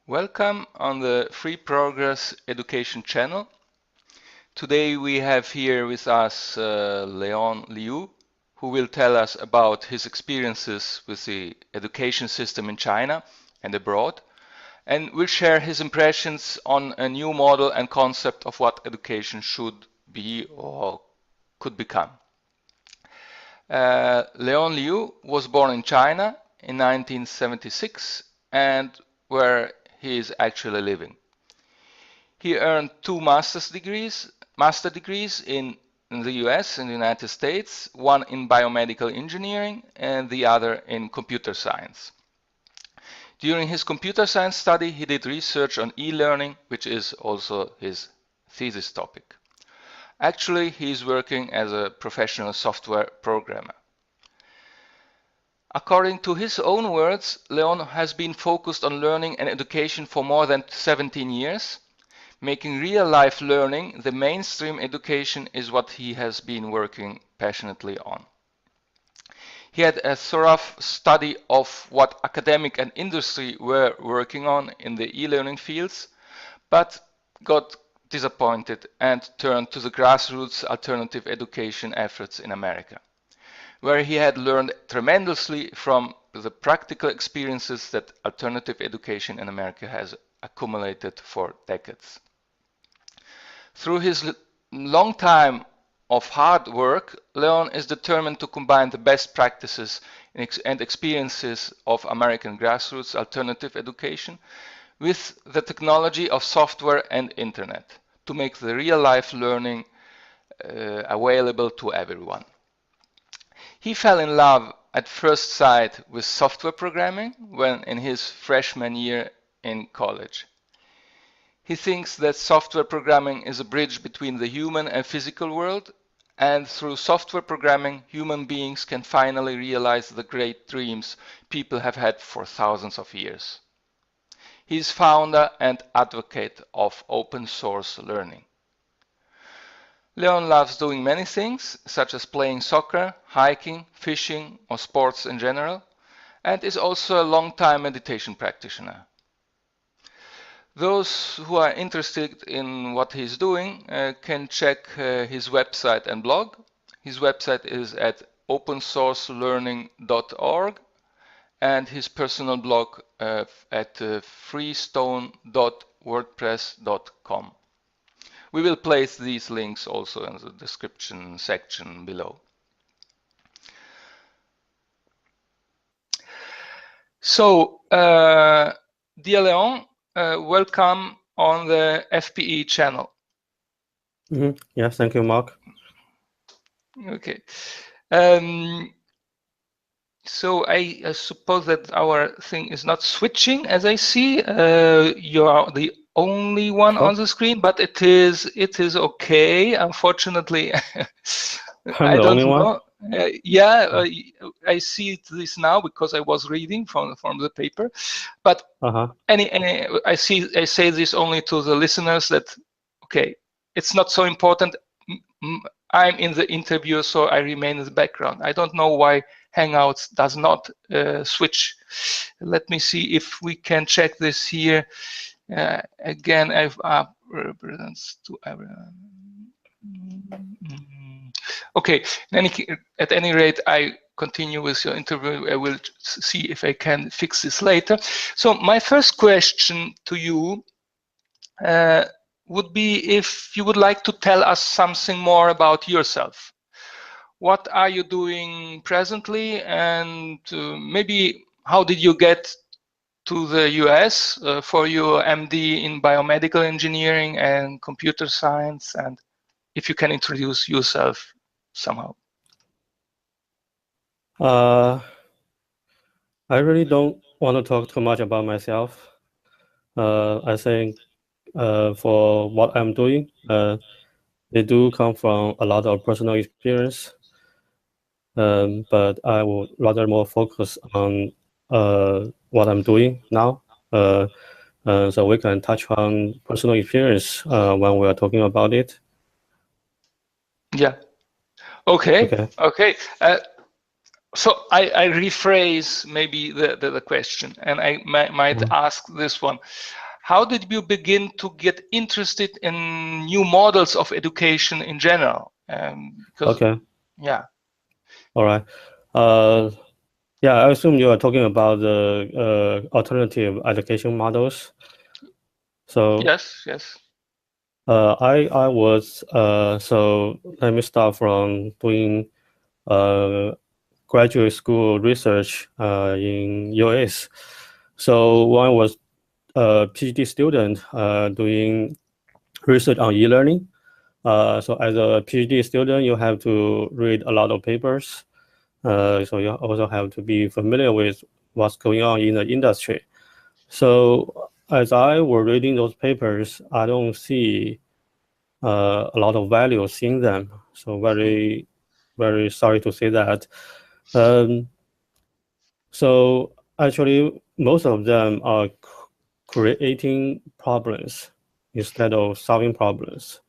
Welcome on the Free Progress Education channel. Today we have here with us Leon Liu, who will tell us about his experiences with the education system in China and abroad, and will share his impressions on a new model and concept of what education should be or could become. Leon Liu was born in China in 1976 and where he is actually living. He earned two master degrees in the US, in the United States, one in biomedical engineering and the other in computer science. During his computer science study, he did research on e-learning, which is also his thesis topic. Actually, he is working as a professional software programmer. According to his own words, Leon has been focused on learning and education for more than 17 years. Making real-life learning the mainstream education is what he has been working passionately on. He had a thorough study of what academic and industry were working on in the e-learning fields, but got disappointed and turned to the grassroots alternative education efforts in America, where he had learned tremendously from the practical experiences that alternative education in America has accumulated for decades. Through his long time of hard work, Leon is determined to combine the best practices and experiences of American grassroots alternative education with the technology of software and internet to make the real-life learning available to everyone. He fell in love at first sight with software programming when in his freshman year in college. He thinks that software programming is a bridge between the human and physical world, and through software programming, human beings can finally realize the great dreams people have had for thousands of years. He is founder and advocate of open source learning. Leon loves doing many things, such as playing soccer, hiking, fishing, or sports in general, and is also a long-time meditation practitioner. Those who are interested in what he's doing can check his website and blog. His website is at opensourcelearning.org and his personal blog at freestone.wordpress.com. We will place these links also in the description section below. So, dear Leon, welcome on the FPE channel. Yeah, thank you, Mark. Okay. So I suppose that our thing is not switching, as I see. You are the only one on the screen, but it is okay. Unfortunately, I'm the only one. I see this now because I was reading from the paper. But I say this only to the listeners that okay, it's not so important. I'm in the interview, so I remain in the background. I don't know why Hangouts does not switch. Let me see if we can check this here. Again, I've represents to everyone. Okay. At any rate, I continue with your interview. I will see if I can fix this later. So my first question to you would be if you would like to tell us something more about yourself. What are you doing presently, and maybe how did you get to the US for your MD in biomedical engineering and computer science, and if you can introduce yourself somehow. I really don't want to talk too much about myself. I think for what I'm doing, they do come from a lot of personal experience, but I would rather more focus on what I'm doing now. So we can touch on personal experience when we are talking about it. Yeah. Okay. So I rephrase maybe the question, and I might ask this one. How did you begin to get interested in new models of education in general? Because, Okay. yeah. All right. Uh, yeah, I assume you are talking about the alternative education models. So, Yes, yes. I was so let me start from doing uh graduate school research in US. So when I was a PhD student doing research on e-learning. So as a PhD student, you have to read a lot of papers. So you also have to be familiar with what's going on in the industry. So as I were reading those papers, I don't see a lot of values in them. So very, very sorry to say that. Um, so actually, most of them are creating problems instead of solving problems.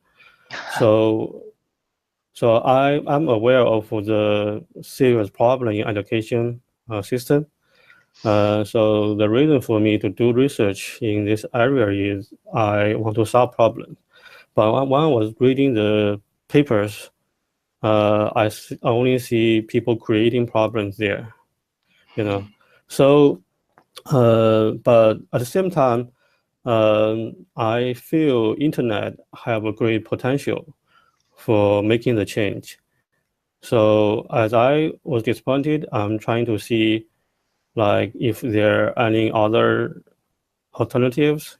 So I'm aware of the serious problem in education system. So the reason for me to do research in this area is I want to solve problems. But when I was reading the papers, I only see people creating problems there, you know. So, but at the same time, I feel internet have a great potential for making the change. So as I was disappointed, I'm trying to see like if there are any other alternatives.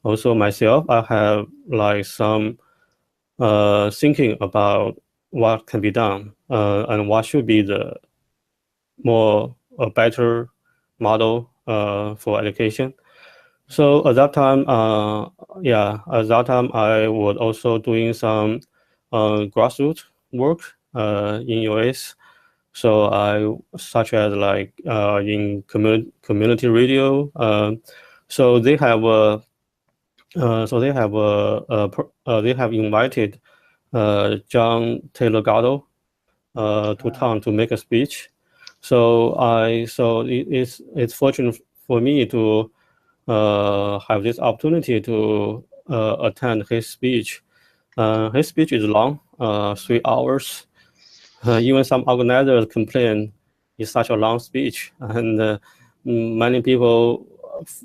Also myself, I have like some thinking about what can be done and what should be the more a better model for education. So at that time, I was also doing some grassroots work in US. So such as like in community radio. So they have they have invited John Taylor Gatto to town to make a speech. It's fortunate for me to have this opportunity to attend his speech. His speech is long, 3 hours. Even some organizers complain it's such a long speech, and many people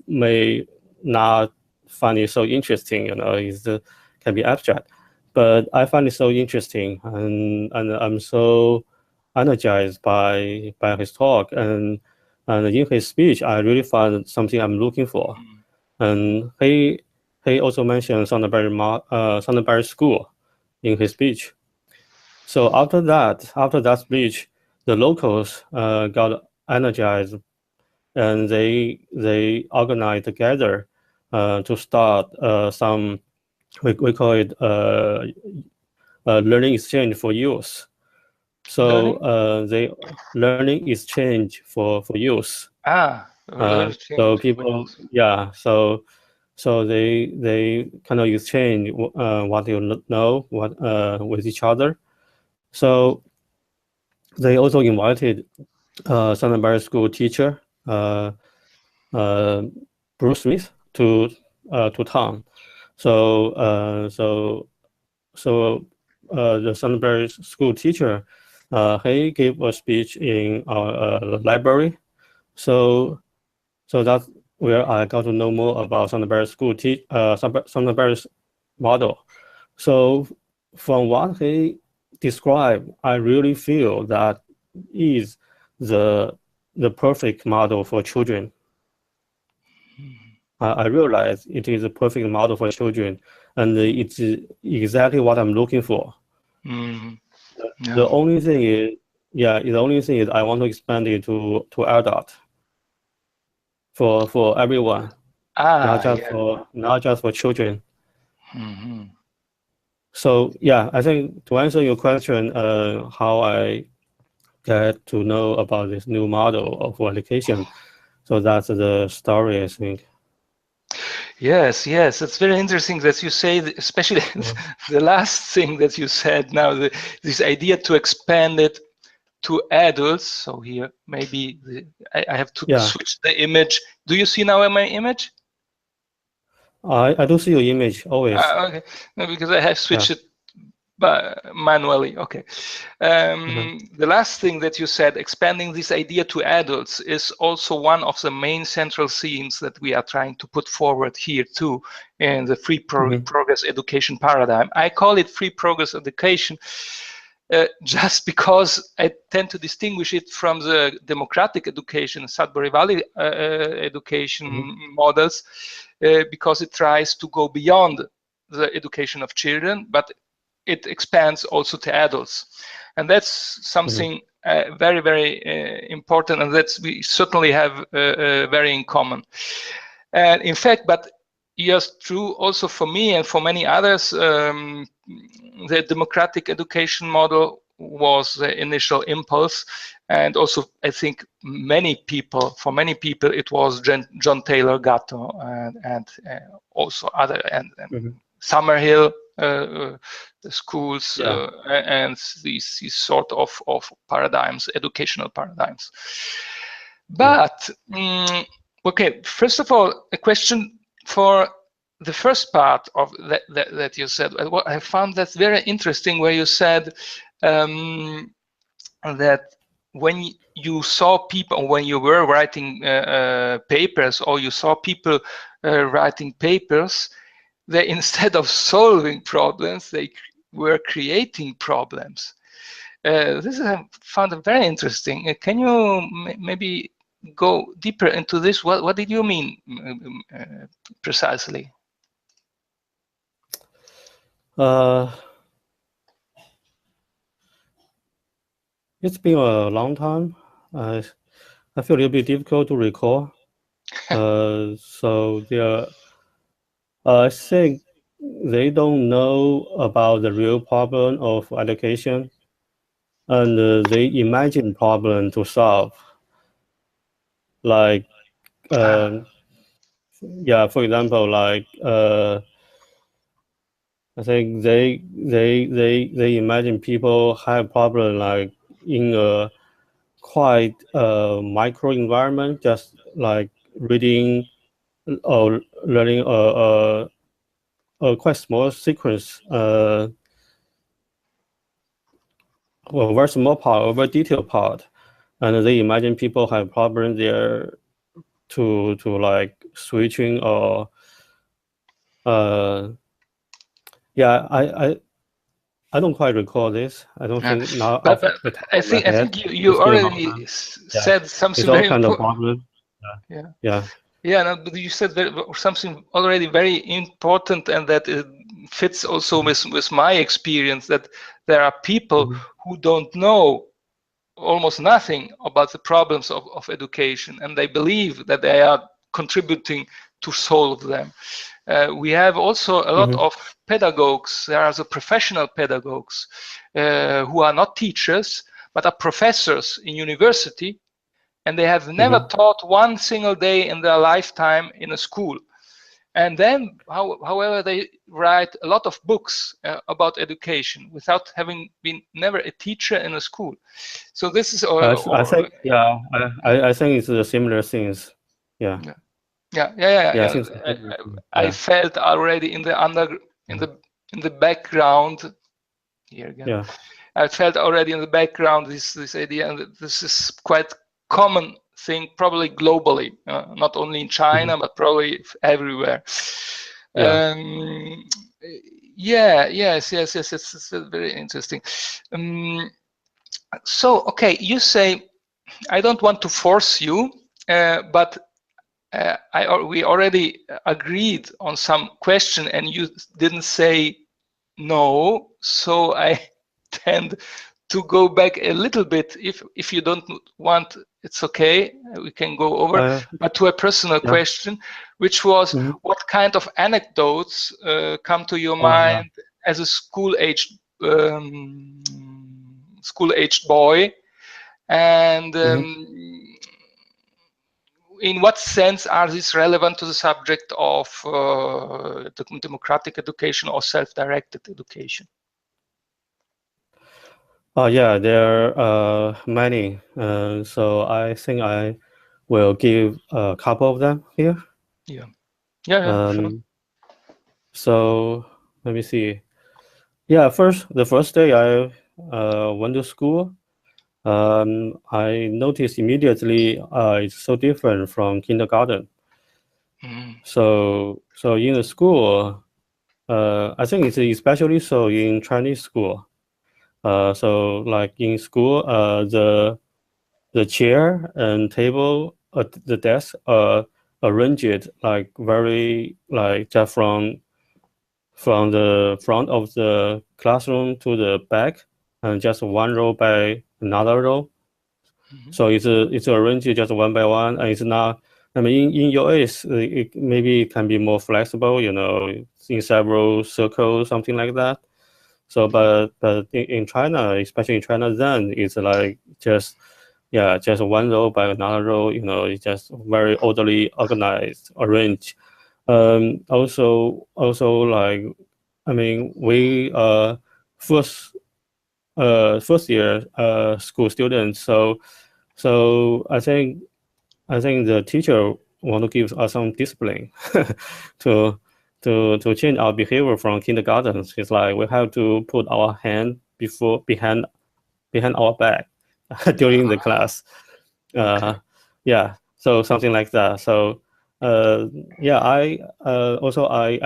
may not find it so interesting. It can be abstract, but I find it so interesting, and I'm so energized by his talk, and in his speech, I really found something I'm looking for. And he also mentioned Sonderberry School in his speech. So after that speech, the locals got energized, and they organized together to start some we call it learning exchange for youth. So Learning? they learning exchange for youth. Learning So change for people, youth. yeah. So they kind of exchange what they know what with each other. So they also invited Sunbury School teacher uh, uh, Bruce Smith to town. So the Sunbury School teacher he gave a speech in our library. So that's where I got to know more about Sunbury School Sunbury's model. So from what he described, I really feel that is the the perfect model for children. I realize it is a perfect model for children, and it's exactly what I'm looking for. Mm, The yeah. only thing is, yeah, the only thing is I want to expand it to adult for everyone, Yeah. not just for children. Hmm. So yeah, I think to answer your question, how I get to know about this new model of education. So that's the story, I think. Yes, yes. It's very interesting that you say, especially Yeah. the last thing that you said now, this idea to expand it to adults. So here maybe I have to Yeah. switch the image. Do you see now my image? I do see your image always. Okay, no, because I have switched Yeah. it manually. Okay. The last thing that you said, expanding this idea to adults, is also one of the main central themes that we are trying to put forward here too in the free progress education paradigm. I call it free progress education just because I tend to distinguish it from the democratic education, Sudbury Valley education models, because it tries to go beyond the education of children, but it expands also to adults. And that's something very, very important, and that's we certainly have very in common. And in fact, but yes, true also for me and for many others, the democratic education model was the initial impulse. And also, I think for many people, it was John Taylor Gatto and also other, and Summerhill schools and these sort of paradigms, educational paradigms. But okay, first of all, a question for the first part of that you said. What I found that very interesting, where you said that when you saw people, when you were writing papers, or you saw people writing papers, they, instead of solving problems, they were creating problems. This I found very interesting. Can you maybe go deeper into this? What did you mean precisely? It's been a long time. I feel a little bit difficult to recall. So I think they don't know about the real problem of education, and they imagine problem to solve. Like, yeah, for example, like I think they imagine people have problem like in a quite micro environment, just like reading or learning a quite small sequence, a very small part, a very detailed part, and they imagine people have problems there to like switching or yeah, I don't quite recall this. I don't think now But off the top I of my head. think you It's been a long already time. Yeah, said it's something all very kind of important. problem. Yeah. Yeah. Yeah, no, but you said something already very important, and that it fits also with my experience, that there are people who don't know almost nothing about the problems of education, and they believe that they are contributing to solve them. We have also a lot of pedagogues. There are the professional pedagogues who are not teachers, but are professors in university, and they have never taught one single day in their lifetime in a school. And then, however, they write a lot of books about education without having been never a teacher in a school. So this is, I think yeah, I think it's the similar things. Yeah. Yeah, I think it's the similar thing. I Yeah. felt already in the background here again. Yeah. I felt already in the background this idea, and this is quite common thing, probably globally, not only in China, but probably everywhere. Yeah. Yes, it's very interesting. So, okay, you say, I don't want to force you, but we already agreed on some question, and you didn't say no, so I tend to go back a little bit. If you don't want, it's okay, we can go over, but to a personal question, which was, what kind of anecdotes come to your mind as a school-aged boy, and in what sense are these relevant to the subject of democratic education or self-directed education? Yeah, there are many. So I think I will give a couple of them here. Yeah. Yeah, yeah, sure. Um, so let me see. Yeah, the first day I went to school, I noticed immediately it's so different from kindergarten. Mm. So in the school, I think it's especially so in Chinese school. So like in school, the chair and table, the desk, arranged like very like just from the front of the classroom to the back, and just one row by another row. Mhm. So it's arranged just one by one, and it's not. I mean, in US, it maybe it can be more flexible, in several circles, something like that. So, Yeah. but in China, especially in China, then it's like just yeah, just one row by another row. It's just very orderly, organized, arranged. Also like I mean, we first year school students. So I think the teacher want to give us some discipline to to change our behavior from kindergarten. It's like we have to put our hand before behind our back during the Ah, class. Uh, okay. yeah, so something like that. So uh, yeah, I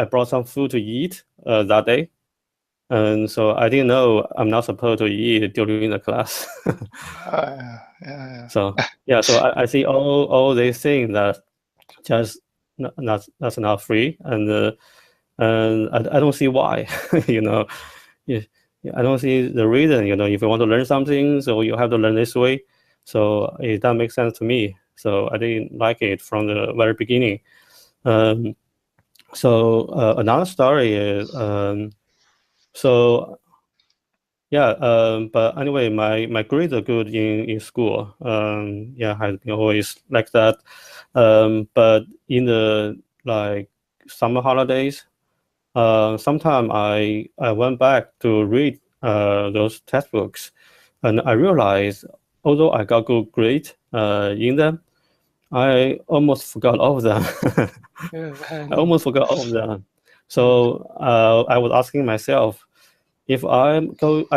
brought some food to eat that day, and so I didn't know I'm not supposed to eat during the class. Yeah, yeah, So yeah, so I see all these things that just that's not free, and I don't see why, you know. Yeah, yeah, I don't see the reason, if you want to learn something, so you have to learn this way. So it that makes sense to me. So I didn't like it from the very beginning. Um, so another story is so yeah, but anyway, my grades are good in school. Yeah, has been always like that. But in the like summer holidays, sometime I went back to read those textbooks, and I realized although I got good grade in them, I almost forgot all of them. yeah. I I know. almost forgot all of them. Yeah. So I was asking myself, if I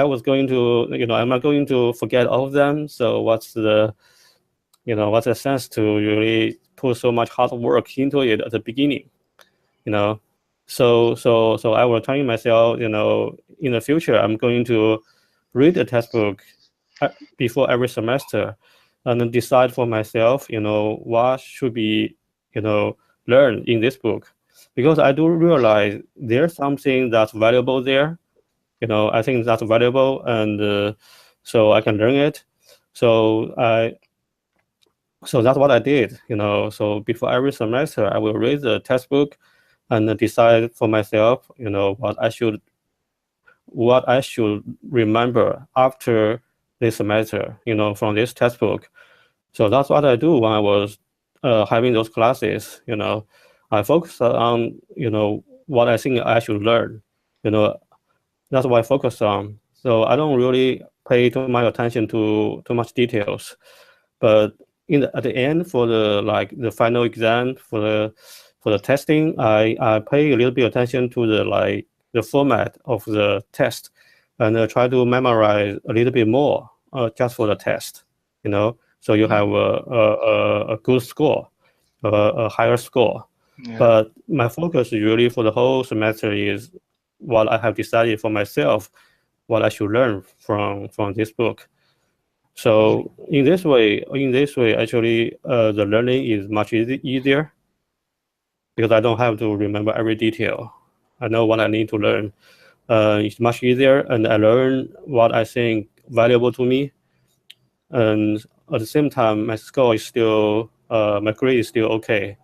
was going to, am I going to forget all of them? So what's the sense to really put so much hard work into it at the beginning? you know so I was telling myself, in the future I'm going to read the textbook before every semester, and then decide for myself, what should be, you know learned in this book, because I do realize there's something that's valuable there. I think that's valuable, and so I can learn it. So i so that's what I did. So before every semester I will read the textbook and decide for myself, what I should remember after this semester, from this textbook. So that's what I do when I was having those classes. I focus on, what I think I should learn. You know, that's what I focus on. So I don't really pay too much attention to too much details. But at the end, for the final exam, for the testing, I pay a little bit attention to the format of the test, and try to memorize a little bit more just for the test. So you have Mm. a good score, a higher score. Yeah. But my focus really for the whole semester is what I have decided for myself, what I should learn from this book. So Mm. in this way, actually, the learning is much easier, because I don't have to remember every detail. I know what I need to learn. It's much easier, and I learn what I think valuable to me. And at the same time, my grade is still okay.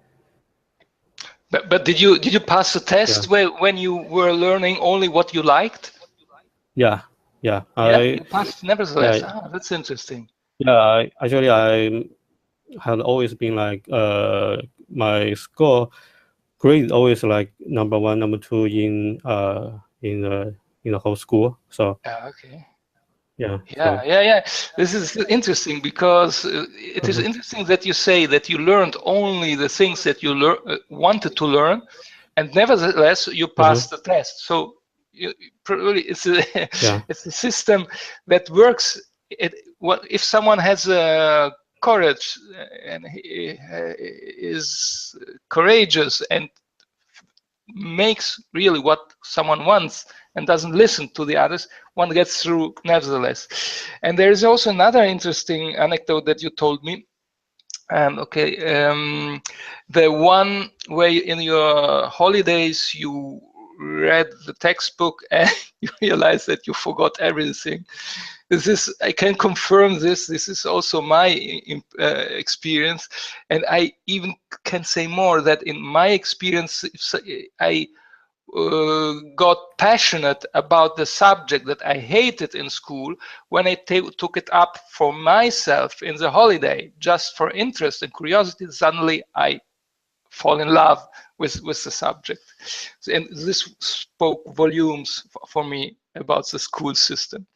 But did you pass the Yeah, test when you were learning only what you liked? yeah, yeah. Yeah, you passed nevertheless. Yeah, Ah, that's interesting. yeah. Actually, I had always been like my score grade always like number one, number two in the whole school. So Yeah, okay. Yeah. Yeah, yeah, yeah. This is interesting because it is interesting that you say that you learned only the things that you wanted to learn, and nevertheless you passed the test. So probably it's a Yeah. it's a system that works. What if someone has courage and he is courageous and makes really what someone wants and doesn't listen to the others, one gets through nevertheless. And there is also another interesting anecdote that you told me. The one where in your holidays you read the textbook and you realize that you forgot everything. This is, I can confirm this. This is also my experience, and I even can say more that in my experience, I got passionate about the subject that I hated in school when I took it up for myself in the holiday, just for interest and curiosity. Suddenly, I fall in love with the subject, and this spoke volumes for me about the school system.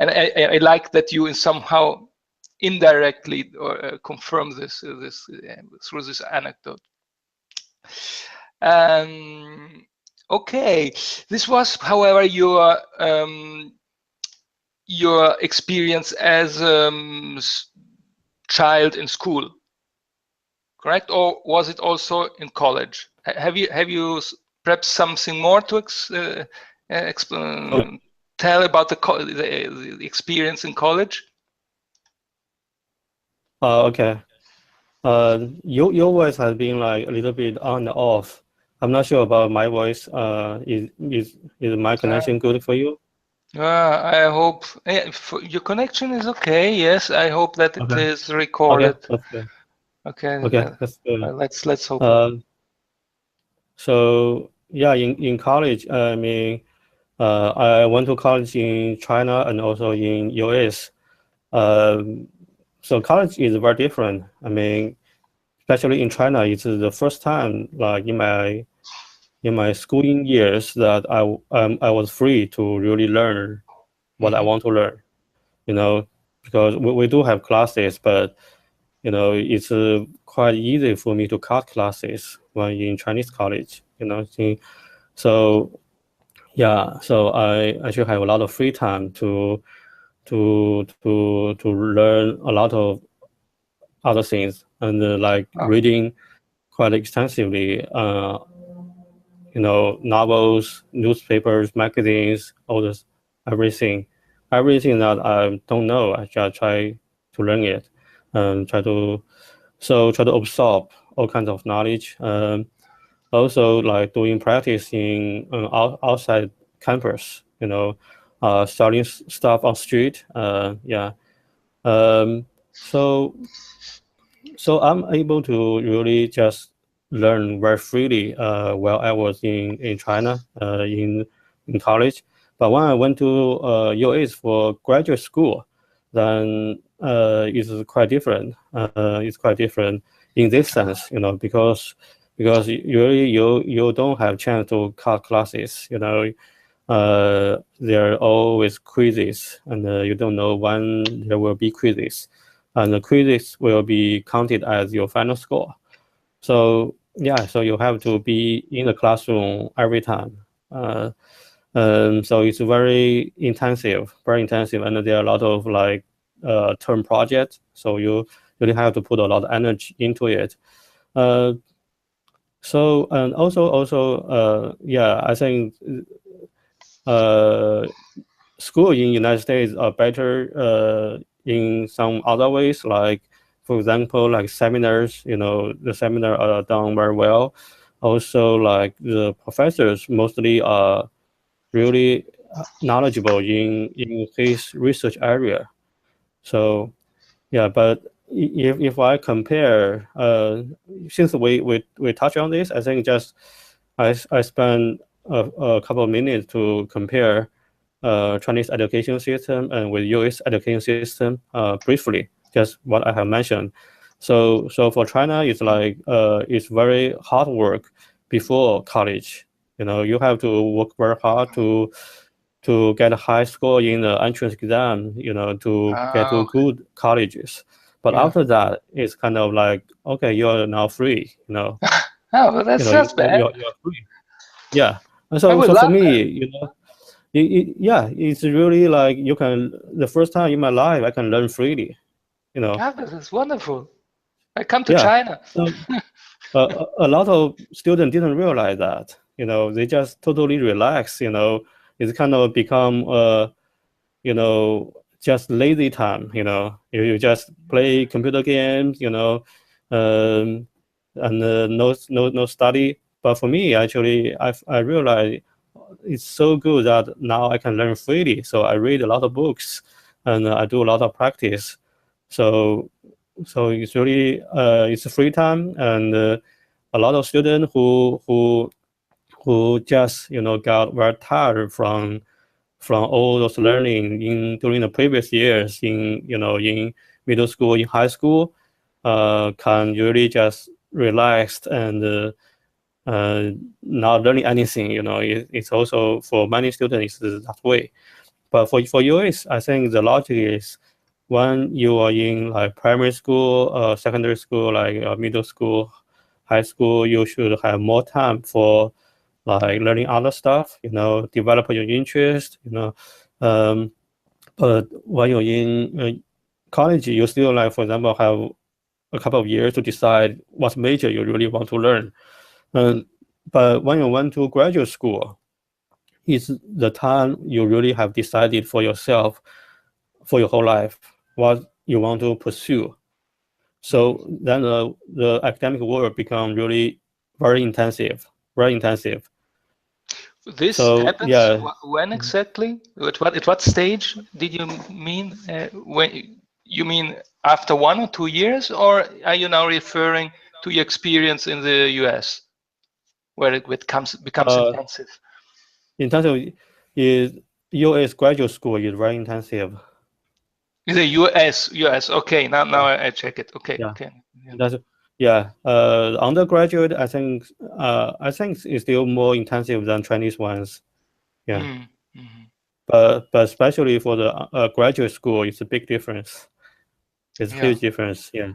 And I like that you somehow indirectly confirm this through this anecdote. Okay, this was, however, your experience as child in school, correct? Or was it also in college? Have you perhaps something more to Okay. tell about the experience in college? Okay. Your voice has been like a little bit on and off. I'm not sure about my voice. Is my connection good for you? I hope your connection is okay. Yes, I hope that it Okay. is Okay. recorded. That's good. Okay, Okay. That's good. let's hope. Uh, so yeah, in college, I mean, I went to college in China and also in US. So college is very different. I mean, especially in China, it's the first time like in my schooling years that I was free to really learn what I Mm-hmm. want to learn. You know, because we do have classes, but you know, it's quite easy for me to cut classes when in Chinese college. You know, so yeah, so I actually have a lot of free time to learn a lot of other things and like Oh, reading quite extensively. You know, novels, newspapers, magazines, all this, everything, everything that I don't know, I just try to learn it and try to absorb all kinds of knowledge. Also, like doing practice in outside campus, you know, selling stuff on street. Yeah. Um, so so I'm able to really just learn very freely while I was in China in college. But when I went to US for graduate school, then it's quite different. It's quite different in this sense, you know, because you don't have chance to cut classes, you know. There are always quizzes, and you don't know when there will be quizzes, and the quizzes will be counted as your final score. So yeah, so you have to be in the classroom every time. So it's very intensive, and there are a lot of like term projects. So you really have to put a lot of energy into it. Uh, so and also yeah, I think uh, school in United States are better in some other ways, like for example, like seminars. You know, the seminar are done very well. Also, like the professors mostly are really knowledgeable in his research area. So yeah, but if I compare, since we touch on this, I think just I spend a couple of minutes to compare Chinese education system and with US education system briefly, just what I have mentioned. So for China, it's like it's very hard work before college. You know, you have to work very hard to get a high score in the entrance exam, to get to Okay. good colleges. But Yeah. after that, it's kind of like, okay, you're now free, Oh, well, that's not bad. you're free. Yeah. And I so, would so for love that. me, yeah, it's really like the first time in my life I can learn freely, you know. God, this is wonderful. I come to Yeah. China. So, a lot of students didn't realize that, they just totally relax, it's kind of become, just lazy time, you just play computer games, um, and no study. But for me, actually, I realized it's so good that now I can learn freely. So I read a lot of books, and I do a lot of practice. So it's really it's a free time, and a lot of students who just got very tired from all those learning in during the previous years in middle school, in high school, can really just relax and not learning anything. It's also for many students it's that way. But for US, I think the logic is when you are in like primary school, secondary school, like middle school, high school, you should have more time for like learning other stuff, develop your interest, um, but when you're in college, you still like, for example, have a couple of years to decide what major you really want to learn. And but when you went to graduate school, it's the time you really have decided for yourself for your whole life what you want to pursue. Mm. So then the academic work become really very intensive, very intensive. This So happens yeah, when exactly? At what stage did you mean? When you mean after 1 or 2 years, or are you now referring to your experience in the US, where it becomes uh, intensive? in terms of is US graduate school is very intensive. The US. Okay, now Yeah, I check it. Okay, yeah. okay. Yeah. That's yeah. Undergraduate, I think is still more intensive than Chinese ones. Yeah, Mm, mhm. but especially for the graduate school, it's a big difference. It's a Yeah. huge difference. Yeah,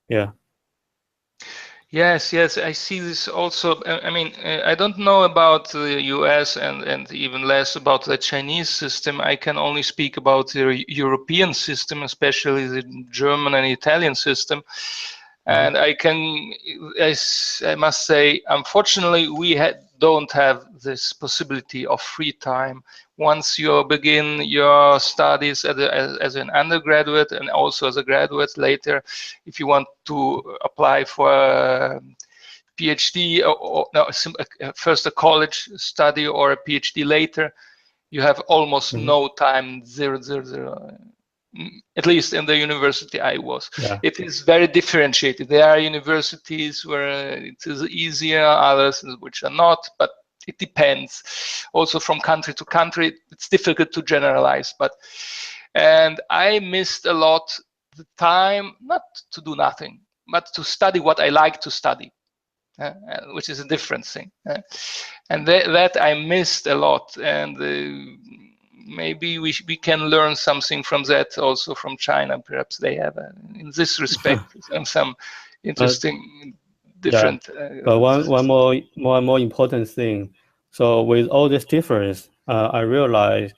yeah. Yes, yes, I see this also. I mean, I don't know about the US and even less about the Chinese system. I can only speak about the European system, especially the German and Italian system. Uh-huh. And I must say, unfortunately, don't have this possibility of free time. Once you begin your studies as an undergraduate and also as a graduate later, if you want to apply for a PhD or no, first a college study or a PhD later, you have almost Hmm. no time, zero, zero, zero. At least in the university I was. Yeah. It is very differentiated. There are universities where it is easier, others which are not, but it depends. Also from country to country, it's difficult to generalize. And I missed a lot the time, not to do nothing, but to study what I like to study. Which is a different thing. And that I missed a lot. And maybe we can learn something from that also from China. Perhaps they have, in this respect, some But interesting yeah, different. but one more important thing. So with all this difference, I realize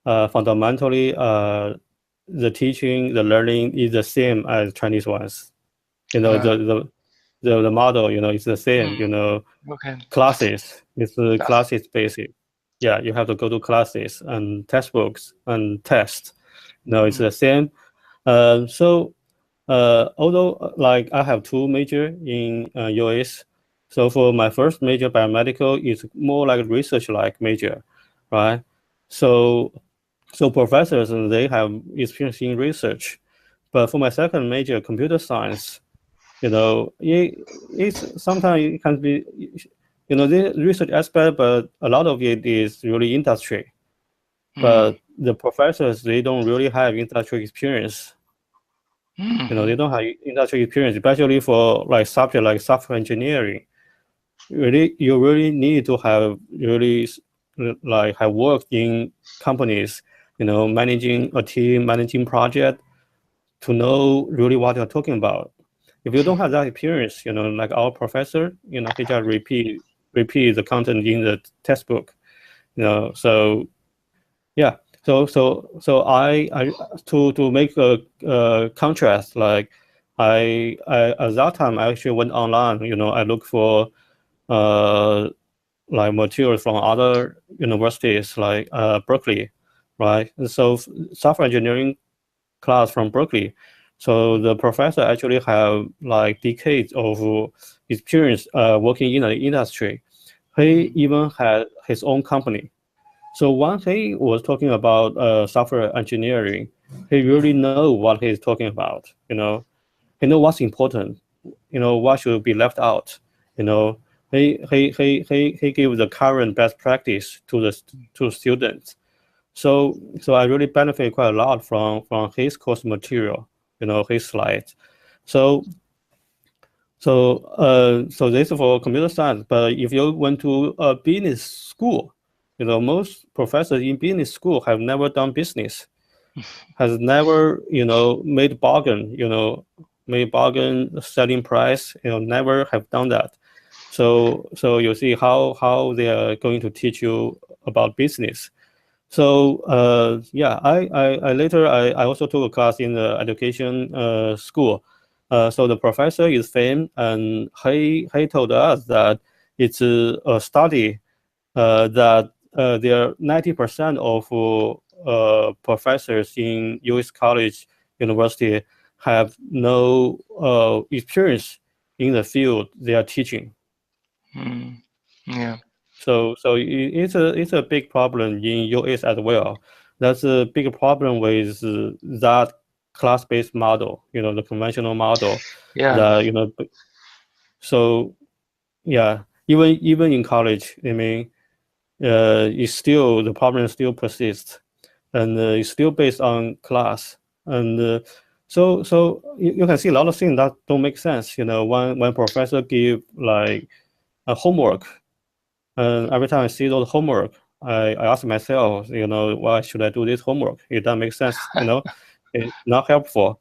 fundamentally the teaching, the learning is the same as Chinese ones. uh, The model, is the same. okay. Classes, it's the Class. classes basic. Yeah, you have to go to classes and textbooks and tests. It's Mm. the same. So although like I have two major in US, so for my first major biomedical is more like research like major, right? So professors they have experience in research, but for my second major computer science, it's sometimes it can be the research aspect, but a lot of it is really industry. Mm. But the professors they don't really have industry experience. They Mhm. don't have industry experience, especially for like subject like software engineering. You really need to have really like have worked in companies, managing a team, managing project, to know really what you're talking about. If you don't have that experience, like our professor, he just repeat the content in the textbook, so yeah. So I to make a contrast, like I at that time I actually went online, I look for uh like materials from other universities like Berkeley, right? And so software engineering class from Berkeley. So the professor actually have like decades of experience working in the industry. He even had his own company. So once he was talking about software engineering, he really know what he's talking about. He know what's important. What should be left out. You know, he give the current best practice to students. So I really benefit quite a lot from his course material. His slides. So so this is for computer science. But if you went to a business school, most professors in business school have never done business, has never, made bargain selling price, never have done that. So you see how they are going to teach you about business. So yeah, I later I also took a class in the education school. So the professor is famous, and he told us that it's a study that there are 90% of professors in U.S. college university have no experience in the field they are teaching. Yeah. So it's a big problem in US as well. That's a big problem with that class-based model, the conventional model. Yeah. That so yeah, even in college, I mean, it's still the problem still persists, and it's still based on class. And so you can see a lot of things that don't make sense. When professor give like a homework. And every time I see those homework, I ask myself, why should I do this homework? It doesn't make sense, it's not helpful.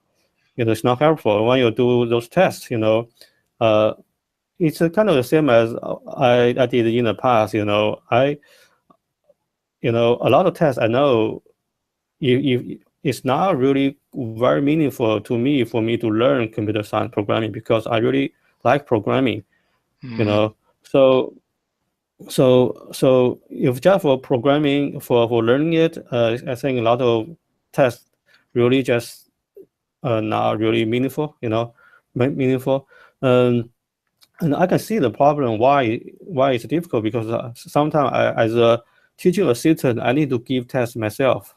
It's not helpful when you do those tests, uh, it's kind of the same as I did in the past, a lot of tests I know if it's not really very meaningful to me for me to learn computer science programming because I really like programming, so so if just for programming for learning it, I think a lot of tests really just not really meaningful, meaningful. And I can see the problem why it's difficult because sometimes as a teaching assistant I need to give tests myself.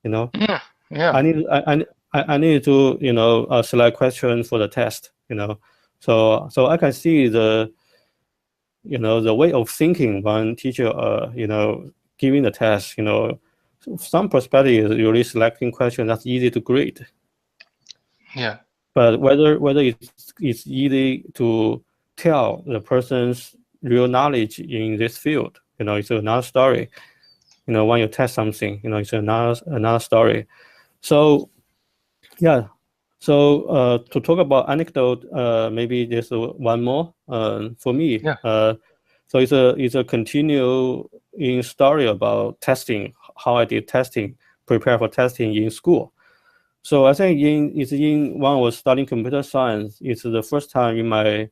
Yeah. Yeah. I need to select questions for the test. So I can see the way of thinking when teacher giving the test. Some perspective is really selecting question that's easy to grade, Yeah. but whether it's easy to tell the person's real knowledge in this field, it's another story. When you test something, it's another story. So yeah. So to talk about anecdote, maybe there's one more for me. Yeah. So it's a continuing story about testing, how I did testing, prepare for testing in school. So I think when I was studying computer science, it's the first time in my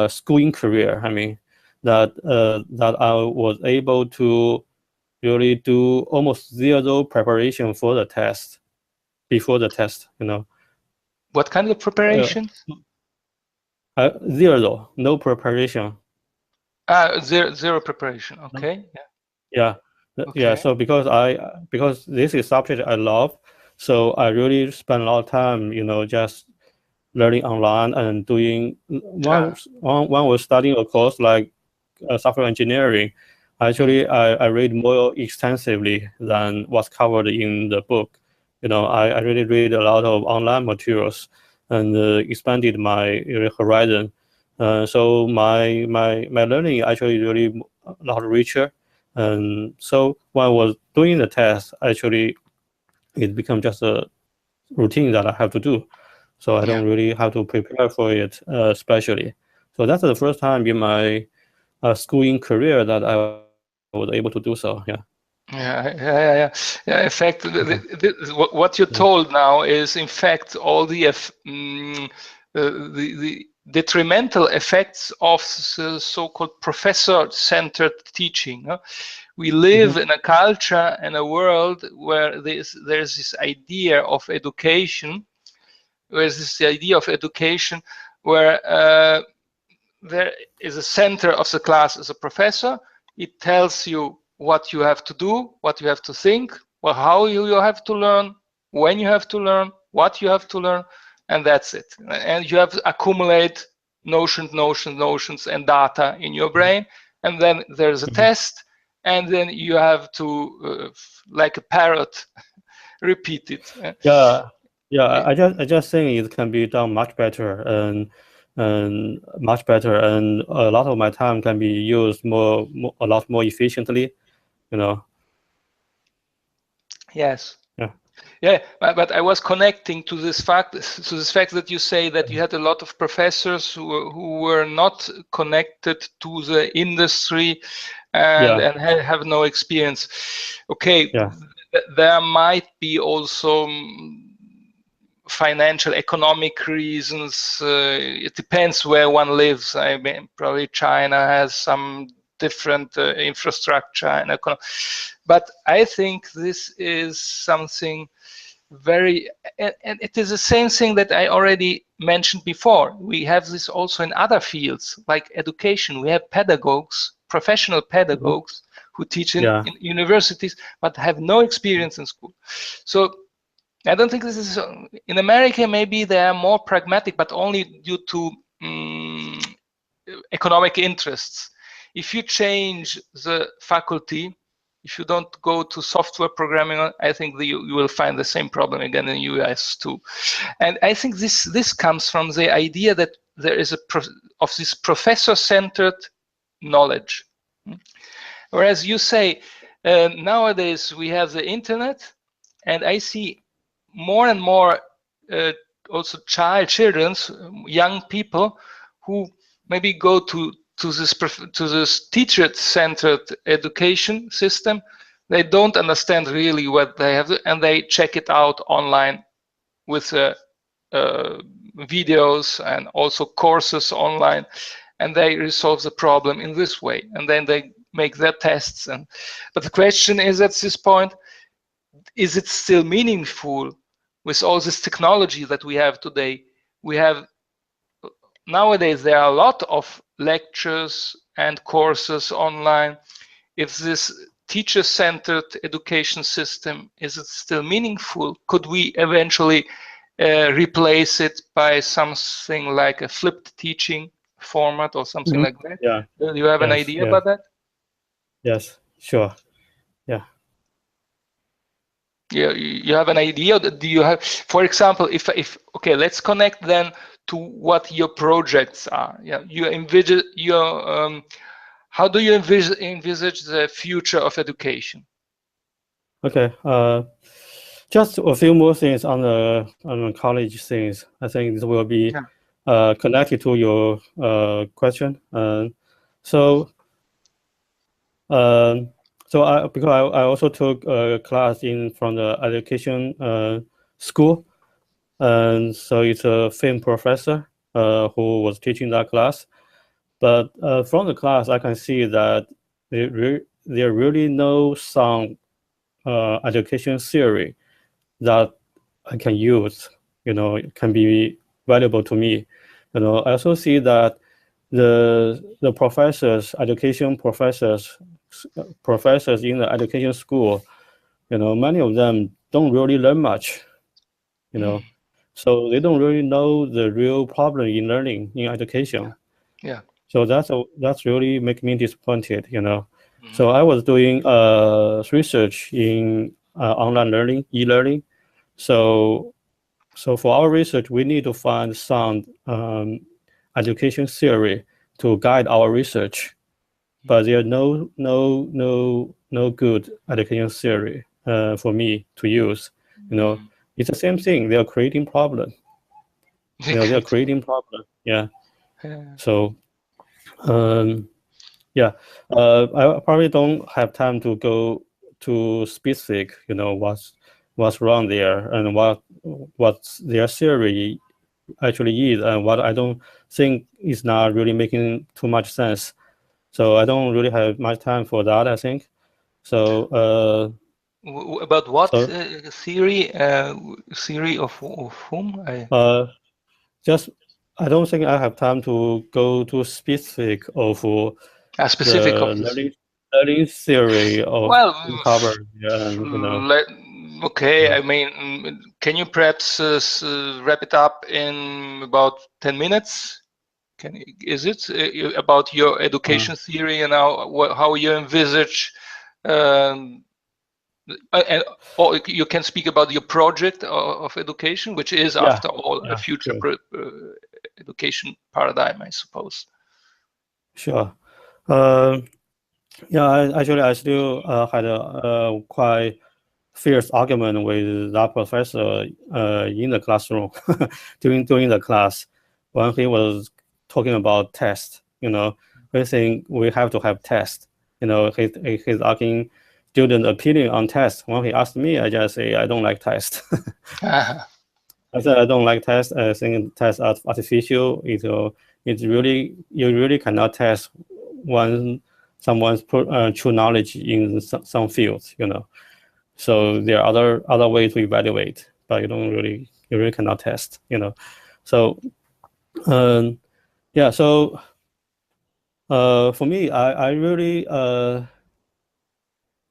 schooling career, I mean, that I was able to really do almost zero preparation for the test, before the test, What kind of preparation? Zero, no preparation. Zero preparation. Okay. Yeah. Yeah. Okay. So because this is subject I love, so I really spend a lot of time, just learning online and doing one was studying a course like software engineering. Actually, I read more extensively than what's covered in the book. I really read a lot of online materials and expanded my horizon. So my learning actually really a lot richer And so when I was doing the test, actually, it became just a routine that I have to do. So I Yeah. don't really have to prepare for it, especially. So that's the first time in my schooling career that I was able to do so. Yeah. Yeah. In fact, what you're Yeah. told now is, in fact, all the detrimental effects of so-called professor-centered teaching. We live in a culture and a world where there's this idea of education, where there is a center of the class as a professor. It tells you what you have to do, what you have to think, well, how you have to learn, when you have to learn, what you have to learn, and that's it. And you have to accumulate notions, and data in your brain. And then there's a test, and then you have to, like a parrot, repeat it. Yeah, yeah. I just think it can be done much better and much better, and a lot of my time can be used a lot more efficiently. You know. Yes. Yeah. Yeah, but I was connecting to this fact that you say that you had a lot of professors who were not connected to the industry and Yeah. have no experience. Okay, Yeah. there might be also financial, economic reasons. It depends where one lives. I mean, probably China has some different infrastructure and but I think this is something very, and it is the same thing that I already mentioned before. We have this also in other fields like education. We have pedagogues, professional pedagogues who teach Yeah. in universities but have no experience in school. So I don't think this is in America. Maybe they are more pragmatic, but only due to economic interests. If you change the faculty, if you don't go to software programming, I think you will find the same problem again in the US too. And I think this comes from the idea that there is of this professor-centered knowledge. Whereas you say nowadays we have the internet, and I see more and more also children's young people who maybe go to this teacher-centered education system. They don't understand really what they have, and they check it out online with videos and also courses online, and they resolve the problem in this way, and then they make their tests. But the question is, at this point, is it still meaningful with all this technology that we have today? We have nowadays, there are a lot of lectures and courses online. If this teacher-centered education system, is it still meaningful? Could we eventually replace it by something like a flipped teaching format or something like that? Yeah. Do you have an Yes. idea Yes. about that? Yes. Sure. Yeah. You have an idea? Do you have, for example, if okay, let's connect then to what your projects are. Yeah, you envisage your how do you envisage the future of education? Okay. Just a few more things on the college things. I think this will be Yeah. connected to your question. So um, because I also took a class from the education school, and so it's a film professor who was teaching that class. But from the class, I can see that there really no sound education theory that I can use. It can be valuable to me. I also see that the professors, education professors in the education school, many of them don't really learn much. So they don't really know the real problem in learning in education. Yeah. So that's really make me disappointed. Mhm. So I was doing research in online learning, e-learning. So for our research, we need to find some education theory to guide our research. but there's no good education theory for me to use. It's the same thing. They are creating problem. They are creating problem. Yeah. So yeah, I probably don't have time to go to specific, what's wrong there and what their theory actually is, and what I don't think is not really making too much sense. So I don't really have much time for that, I think. So About what so theory? Theory of whom? just I don't think I have time to go to specific of A specific of the this. learning theory of Well, cover, let, okay. I mean, can you perhaps wrap it up in about 10 minutes? Is it about your education theory and how you envisage, um, and or you can speak about your project of education, which is, yeah, after all, a yeah, future sure. education paradigm, I suppose. Sure. Yeah, actually, I still had a quite fierce argument with that professor in the classroom during the class when he was talking about test. We think we have to have test. He's asking student opinion on test. When he asked me, I just say I don't like test. I said I don't like test. I think test are artificial. It's really you really cannot test someone's true knowledge in some fields. So there are other ways to evaluate, but you really cannot test. So yeah. So for me, I really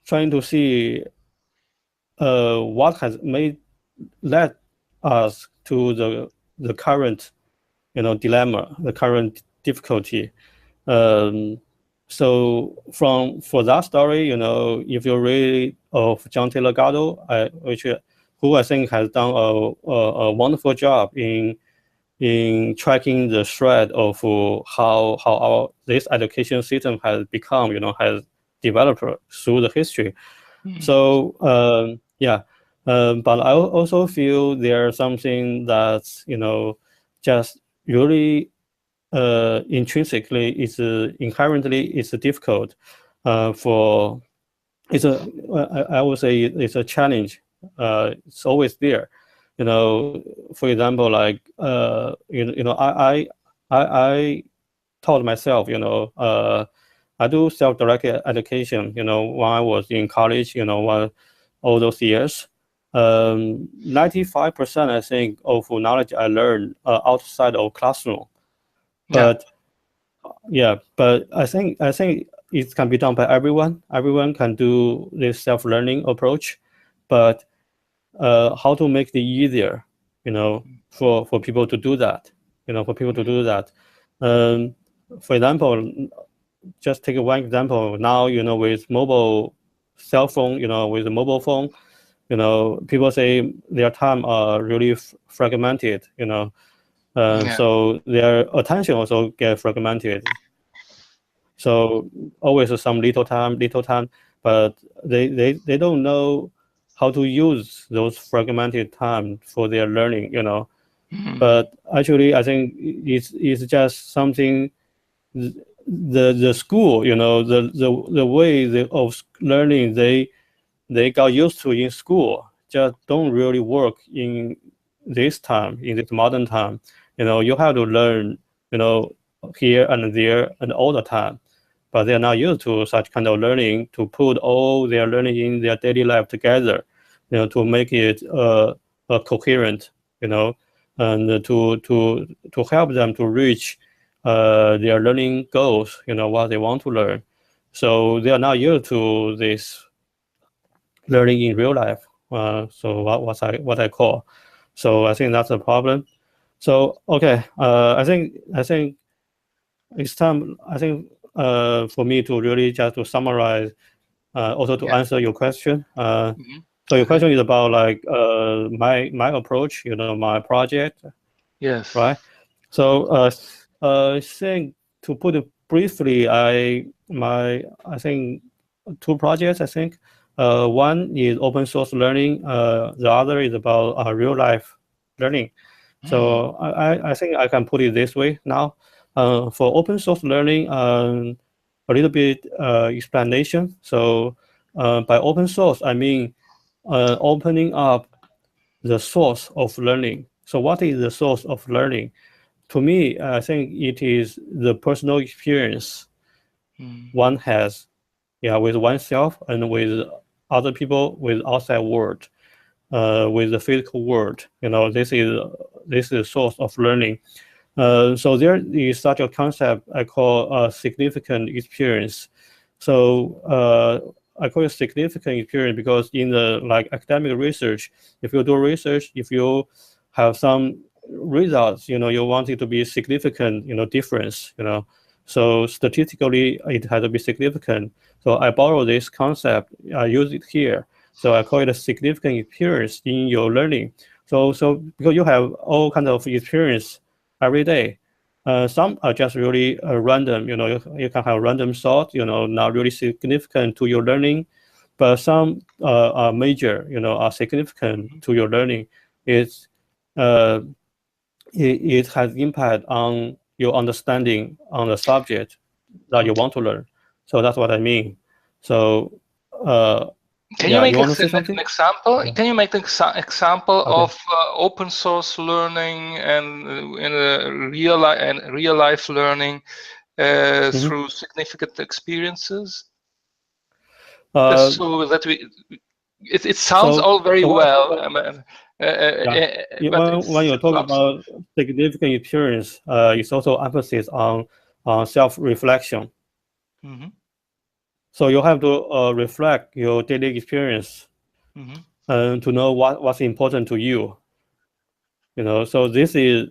trying to see what has led us to the current dilemma, the current difficulty. Um, so for that story, if you read of John Taylor Gatto, who I think has done a wonderful job in tracking the thread of how this education system has become, has developed through the history. So yeah, but I also feel there's something that's just really intrinsically is inherently it's difficult for I would say it's a challenge. It's always there. For example, like I taught myself. I do self-directed education. When I was in college. All those years. 95% I think of knowledge I learned outside of classroom. But but I think it can be done by everyone. Everyone can do this self-learning approach, but how to make it easier, for people to do that, For example, just take one example. Now, with mobile cell phone, with a mobile phone, people say their time are really fragmented, so their attention also get fragmented. So always some little time, but they don't know how to use those fragmented time for their learning, But actually, I think it's just something the school, the way of learning they got used to in school just don't really work in this time, in this modern time. You have to learn, here and there and all the time, but they're not used to such kind of learning to put all their learning in their daily life together, to make it coherent, and to help them to reach their learning goals, what they want to learn. So they are not used to this learning in real life. So what I call. So I think that's a problem. So okay, I think it's time. I think for me to really just to summarize, also to answer your question. So your question is about like my approach, my project, Yes. right? So I think to put it briefly, I think two projects. I think one is open source learning. The other is about real life learning. Mm. So I think I can put it this way now. For open source learning, a little bit explanation. So by open source, I mean opening up the source of learning. So what is the source of learning? To me, I think it is the personal experience Mm. one has, yeah, with oneself and with other people, with outside world, with the physical world. This is source of learning. So there is such a concept I call significant experience. So I call it significant experience because in the like academic research, if you do research, if you have some results, you want it to be significant, difference, So statistically, it has to be significant. So I borrow this concept, I use it here. So I call it a significant experience in your learning. So because you have all kinds of experience every day. Some are just really random, you can have random thoughts, not really significant to your learning, but some are major, are significant to your learning. It's, uh, it has impact on your understanding on the subject that you Okay. want to learn. So that's what I mean. So, uh, Can you yeah, make you want to say an something? example? Yeah. Can you make an example Okay. of open source learning and in a real life learning Mhm. through significant experiences? Just Uh, so that it sounds so, all very so when I talk well, about, yeah, but when it's you talk collapsing. about significant experience, it's also emphasis on self-reflection. Hmm. So you have to reflect your daily experience Hmm. and to know what's important to you. So this is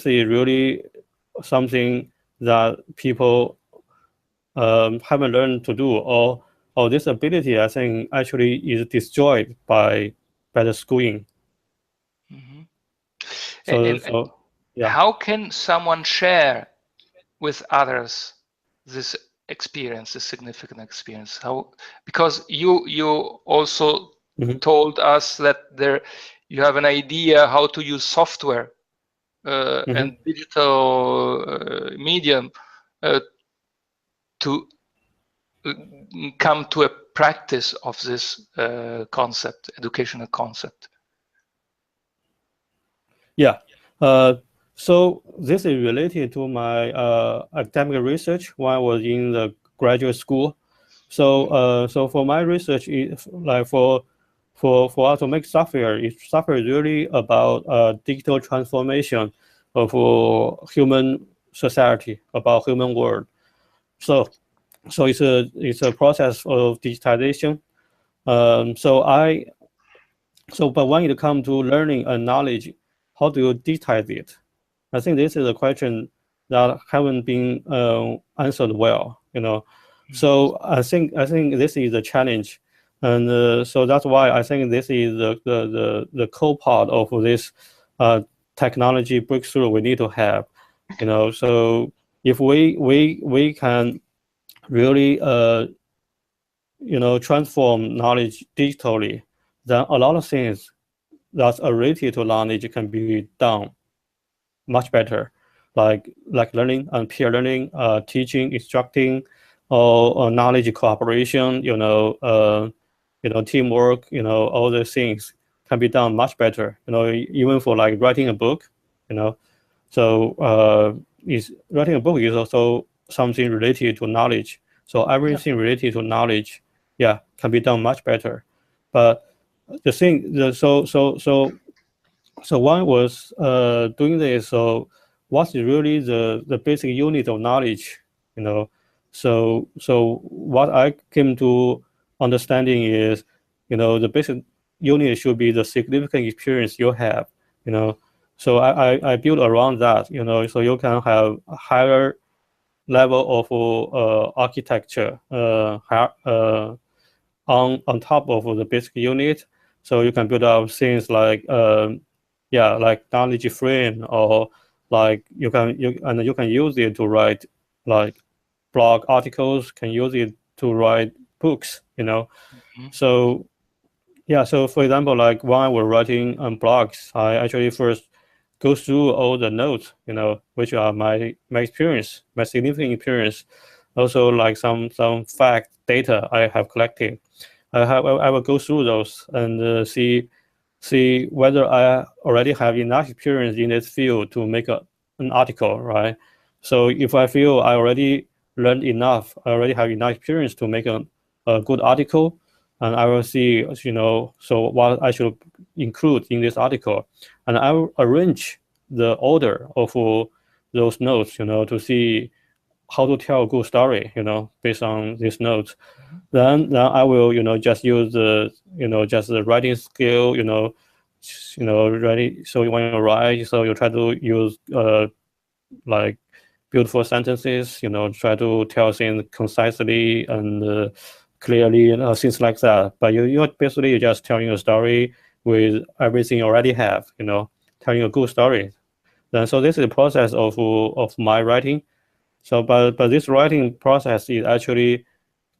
really something that people haven't learned to do, or this ability, I think, actually is destroyed by the schooling. Hmm. So And so yeah. how can someone share with others this experience, this significant experience? How, because you also Mhm, told us that there you have an idea how to use software mhm. and digital medium uh, to come to a practice of this concept, educational concept. Yeah. Uh, so this is related to my academic research when I was in the graduate school. So Mm. so for my research, like for us to make software, software is really about digital transformation of human society, about human world. So so it's a process of digitization. So but when it comes to learning and knowledge, how do you digitize it? I think this is a question that haven't been answered well. Mm. So I think this is a challenge, and so that's why I think this is the core part of this uh, technology breakthrough we need to have. So if we can really transform knowledge digitally, then a lot of things that's related to knowledge can be done much better, like learning and peer learning, teaching, instructing, or knowledge cooperation. Teamwork. All those things can be done much better. Even for like writing a book. You know, so is writing a book is also something related to knowledge. So Yeah. everything related to knowledge, yeah, can be done much better. But the thing, so one was doing this. So what's really the basic unit of knowledge? You know, so what I came to understanding is, the basic unit should be the significant experience you have. You know, so I built around that. So you can have a higher level of architecture on top of the basic unit. So you can build up things like yeah, like knowledge frame, or like you can use it to write like blog articles, can use it to write books, Mm-hmm. So yeah, so for example, like when I was writing on blogs, I actually first go through all the notes, which are my experience, my significant experience, also like some fact data I have collected. I will go through those and see whether I already have enough experience in this field to make an article, right? So if I feel I already learned enough, I already have enough experience to make a good article, and I will see, so what I should include in this article, and I will arrange the order of those notes, to see how to tell a good story, based on these notes. Then I will, just use just the writing skill, writing. So when you write, so you try to use like beautiful sentences, try to tell things concisely and clearly, things like that. But you're basically just telling a story with everything you already have, telling a good story. Then so this is the process of my writing. So but this writing process is actually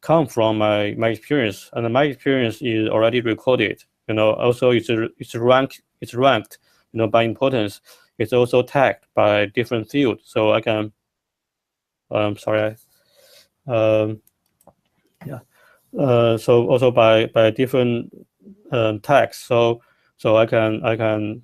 come from my experience, and my experience is already recorded. Also it's ranked, by importance. It's also tagged by different fields, so I can sorry, um, yeah. So also by different tags. So I can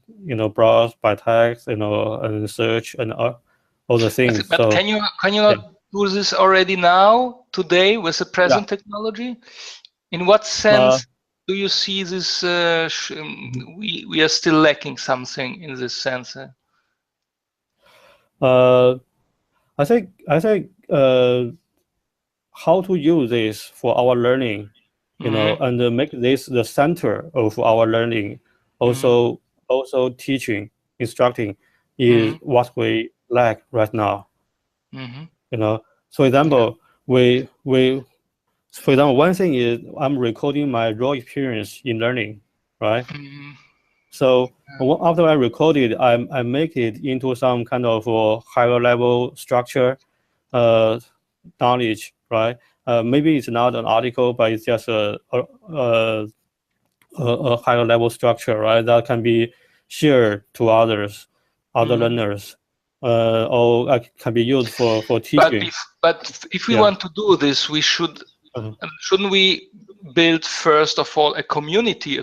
browse by tags, and search and all the things. But So can you yeah, not do this already now, today, with the yeah. present technology? In what Uh, sense do you see this? We are still lacking something in this sense. uh, I think how to use this for our learning, Mm-hmm. and make this the center of our learning. Mm-hmm. Also teaching, instructing is Mm-hmm. what we lack right now. Mm-hmm. You know, so Yeah. example, for example, one thing is I'm recording my raw experience in learning, right? Mm-hmm. So after I record it, I make it into some kind of higher level structure, uh, knowledge, right? Maybe it's not an article, but it's just a higher level structure, right? That can be shared to other Mm-hmm. learners, or can be used for But teaching. if we Yeah. want to do this, Uh, shouldn't we build first of all a community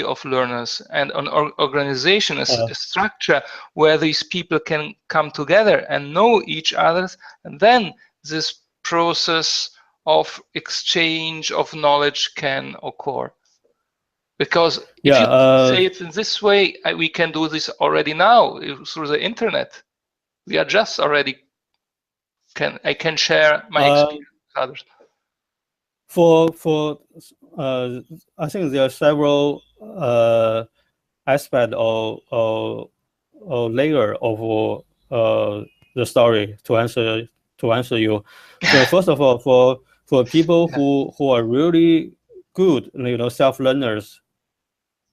of learners, and an organization, uh, a structure where these people can come together and know each other, and then this process of exchange of knowledge can occur. Because if yeah. you say it in this way, we can do this already now through the internet. We are just already I can share my Uh, experience with others. for uh, I think there are several aspect or layer of the story to answer you. So first of all, for people Yeah. who are really good, self learners,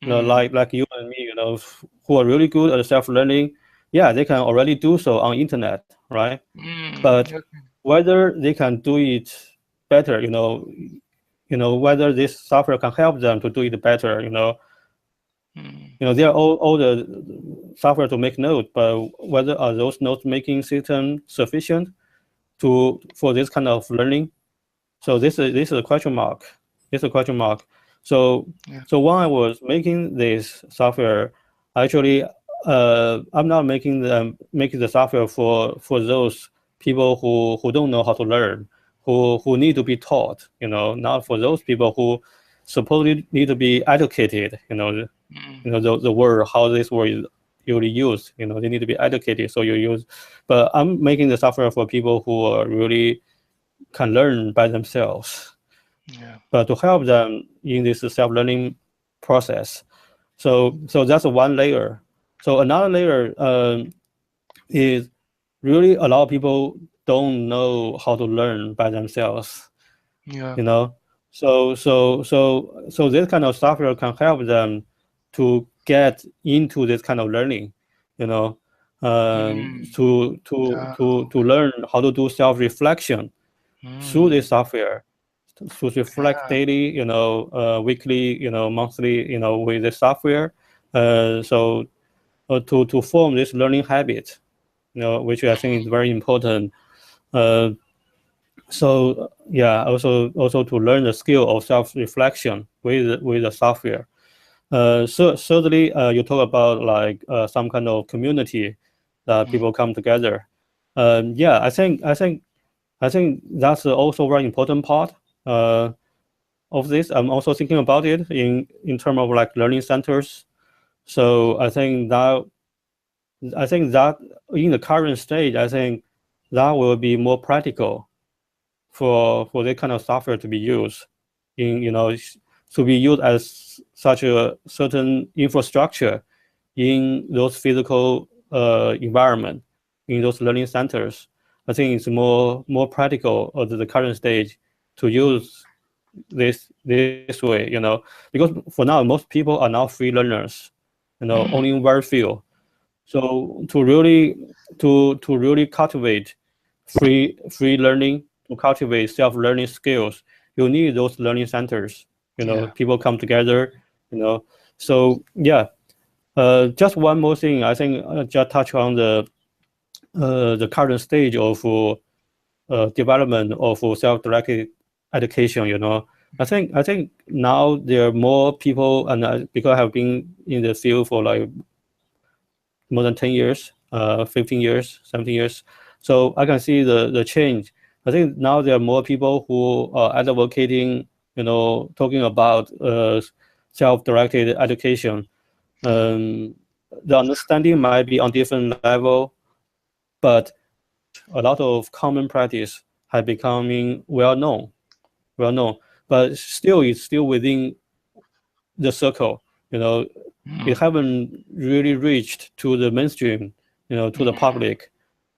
Mm, like you and me, who are really good at self learning, yeah, they can already do so on internet, right? But okay. whether they can do it better, whether this software can help them to do it better, Mm, they are all the software to make notes, but whether are those note making system sufficient for this kind of learning? So this is a question mark. It's a question mark. So yeah. so when I was making this software, actually, I'm not making the software for those people who don't know how to learn, who need to be taught. Not for those people who supposedly need to be educated. Mm, The word, how this word is usually used. They need to be educated. So you use, but I'm making the software for people who are really can learn by themselves, yeah. but to help them in this self-learning process. So that's one layer. So another layer is really a lot of people don't know how to learn by themselves. Yeah. you know so this kind of software can help them to get into this kind of learning, you know Mm, to uh, learn how to do self-reflection, through Mm. this software to reflect Yeah. daily, weekly, monthly, with the software. So to form this learning habit, which I think is very important. Uh, so yeah, also to learn the skill of self-reflection with the software. So certainly, you talk about like some kind of community that Mm. people come together. Yeah, I think that's also a very important part of this. I'm also thinking about it in terms of like learning centers. So I think that in the current stage, I think that will be more practical for that kind of software to be used in to be used as such a certain infrastructure in those physical environment in those learning centers. I think it's more practical at the current stage to Mm. use this way, because for now most people are now free learners, only Mm. very few. So to really cultivate free learning, to cultivate self-learning skills, you need those learning centers. Yeah. People come together. You know, so yeah. Just one more thing. I think just touch on the current stage of development of self-directed education. I think now there are more people, and because I have been in the field for like more than 10 years, 15 years, 17 years. So I can see the change. I think now there are more people who are advocating, talking about self-directed education. Yeah. The understanding might be on different level, but a lot of common practice have becoming well known, but still it's still within the circle. You know, it Mm. haven't really reached to the mainstream, to the Mm. public.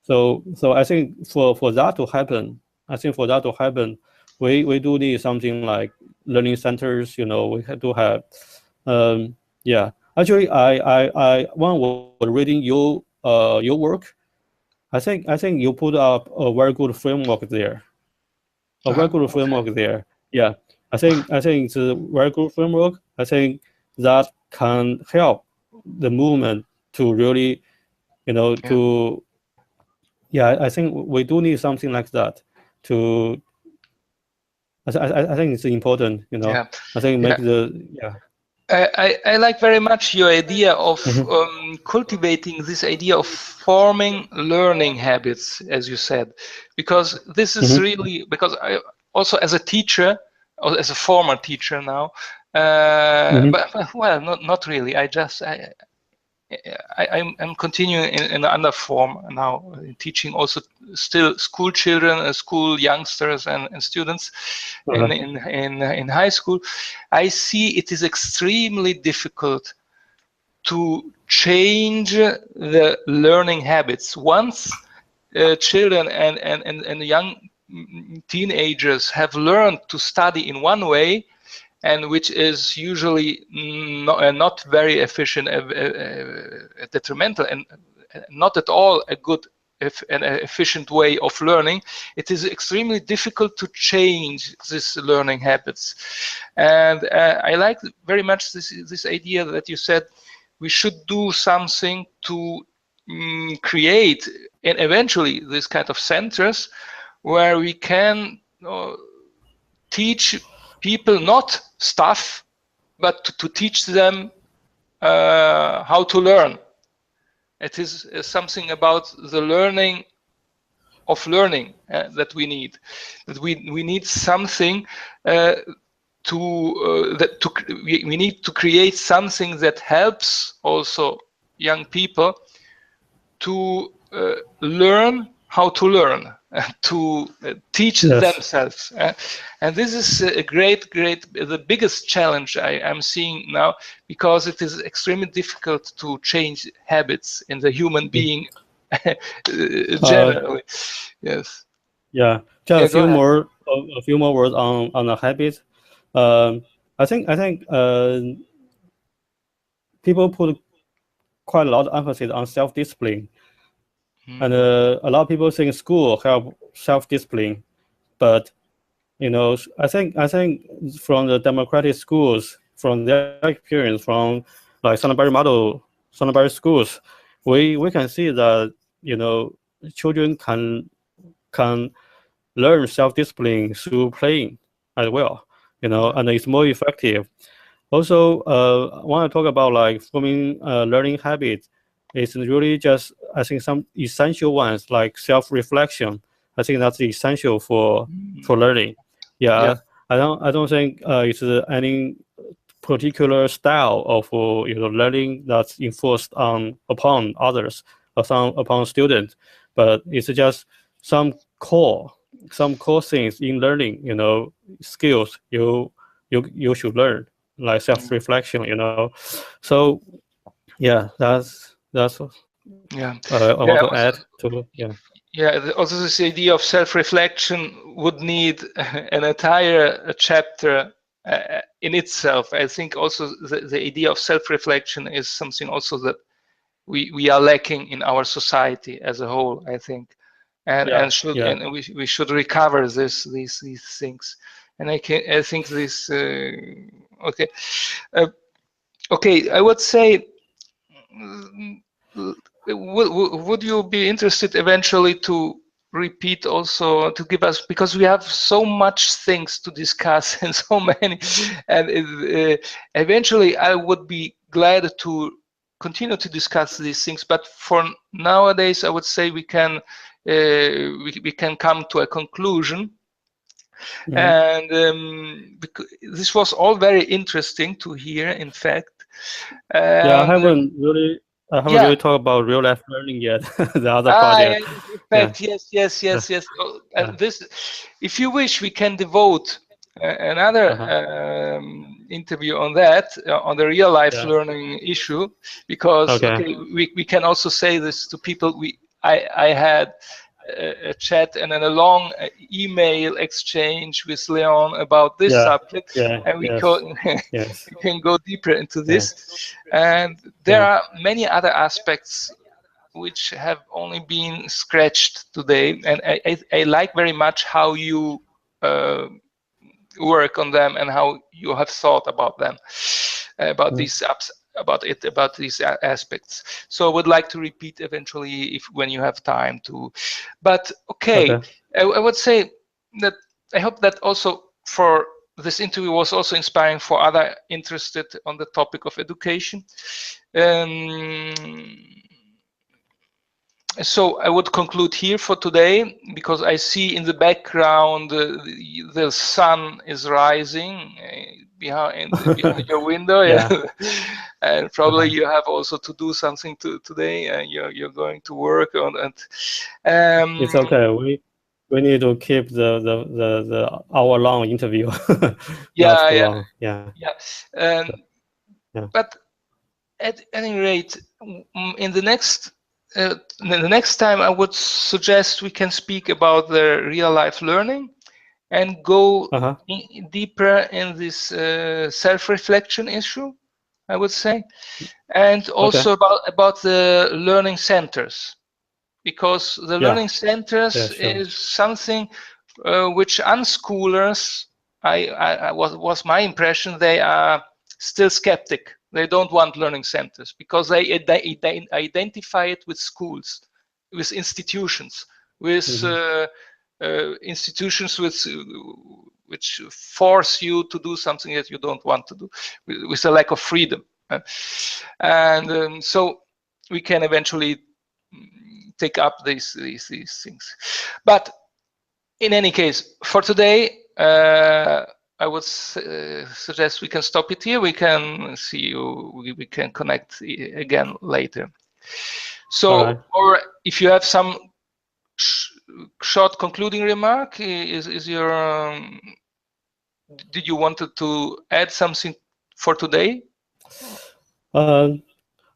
So I think for that to happen, we do need something like learning centers. We have to have, yeah. Actually, I when I was reading your work, I think you put up a very good framework there, a very good Okay. framework there. Yeah, I think it's a very good framework. I think that can help the movement to really, Yeah. to yeah. I think we do need something like that to. I think it's important. Yeah. I think Yeah. make the yeah. I like very much your idea of Mhm, cultivating this idea of forming learning habits, as you said, because this is mhm, really because I also as a teacher or as a former teacher now, mhm, but well, not really. I'm continuing in another form now, teaching also still school children, school youngsters, and students uh-huh, in high school. I see it is extremely difficult to change the learning habits once children and young teenagers have learned to study in one way and which is usually not very efficient, detrimental, and not at all a good an efficient way of learning. It is extremely difficult to change these learning habits. And I like very much this idea that you said we should do something to create and eventually this kind of centers where we can teach people not stuff, but to teach them how to learn. It is something about the learning of learning that we need. That we need something to that to we need to create something that helps also young people to learn how to learn, to teach yes. themselves. And this is a great, the biggest challenge I'm seeing now, because it is extremely difficult to change habits in the human being Uh, generally. Yes. yeah. Just Yeah, go ahead. a few more words on the habit. Um, I think people put quite a lot of emphasis on self-discipline. And Mm. a lot of people think school help self-discipline. But I think from the democratic schools, from their experience, from like Sanabaru schools, we can see that children can learn self-discipline through playing as well, and it's more effective. Also, I want to talk about like forming learning habits. It's really just, I think, some essential ones like self-reflection. I think that's essential for learning. Yeah. Yeah, I don't think it's any particular style of learning that's enforced on upon others or some upon students, but it's just some core some core things in learning, skills you should learn, like self-reflection, so yeah, that's Yeah. I want Yeah. to add to. Yeah. Yeah, also this idea of self-reflection would need an entire chapter in itself. I think also the idea of self-reflection is something also that we are lacking in our society as a whole, I think, Yeah. Yeah. and we should recover these things. And I think this okay uh, okay, I would say, mm, would you be interested eventually to repeat also to give us, because we have so much things to discuss and so many, and eventually I would be glad to continue to discuss these things, but for nowadays I would say we can come to a conclusion. Hmm. And this was all very interesting to hear, in fact. Yeah, And I haven't yeah. really talked about real life learning yet. The other Yeah, project. in Yeah. fact, yes, yes, Uh, yes, yes. Oh, uh, and this, if you wish, we can devote another uh-huh. interview on that, on the real life Yeah. learning issue, because Okay. okay, we can also say this to people. I had a chat and then a long email exchange with Leon about this Yeah. subject, Yeah. and Yes. Yes. we can go deeper into Yeah. this. And there Yeah. are many other aspects which have only been scratched today, and I like very much how you uh, work on them and how you have thought about them, about Mm. these apps, about these aspects. So I would like to repeat eventually if when you have time to. But okay, Okay. I would say that I hope that also for this interview was also inspiring for other interested on the topic of education. Um, so I would conclude here for today, because I see in the background the sun is rising behind your window. Yeah. Yeah. And probably Uh-huh. you have also to do something today, and you're going to work on. And It's okay. We need to keep the hour-long interview, not yeah, too yeah, long. Yeah. yeah. Um, Yeah. but at any rate, in the next time, I would suggest we can speak about the real life learning and go Uh-huh. deeper in this self-reflection issue, I would say, and Okay. also about the learning centers, because the Yeah. learning Yeah. centers Sure. is something which unschoolers, was my impression, they are still skeptic. They don't want learning centers because they identify it with schools, with institutions, with Hmm. institutions which force you to do something that you don't want to do, with a lack of freedom. And so we can eventually take up these things. But in any case, for today, I would suggest we can stop it here. We can see you. We can connect again later. All So, right. or if you have some sh short concluding remark, is your did you wanted to add something for today? Um,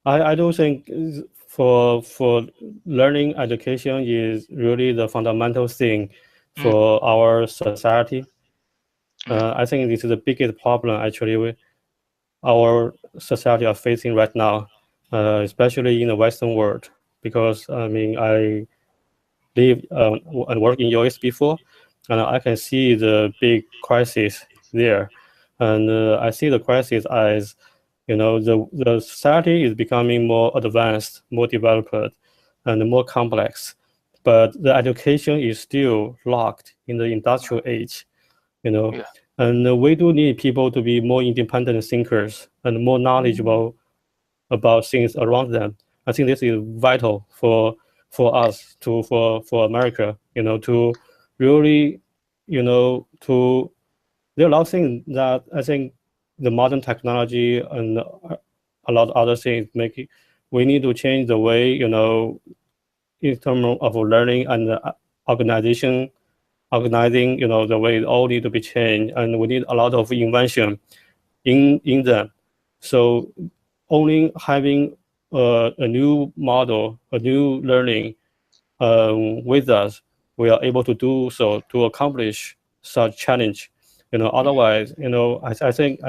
I do think for learning education is really the fundamental thing Mm, for our society. mm, I think this is the biggest problem actually our society are facing right now, especially in the Western world. Because I mean, I live and work in US before, and I can see the big crisis there, and I see the crisis as, the society is becoming more advanced, more developed, and more complex, but the education is still locked in the industrial age, you know. Yeah. And we do need people to be more independent thinkers and more knowledgeable about things around them. I think this is vital for us for America, to really, to there are a lot of things that I think the modern technology and a lot of other things make it, we need to change the way, in terms of learning and organization, organizing, the way it all need to be changed, and we need a lot of invention in them. So only having a new model, a new learning with us, we are able to do so to accomplish such challenge. Otherwise, I think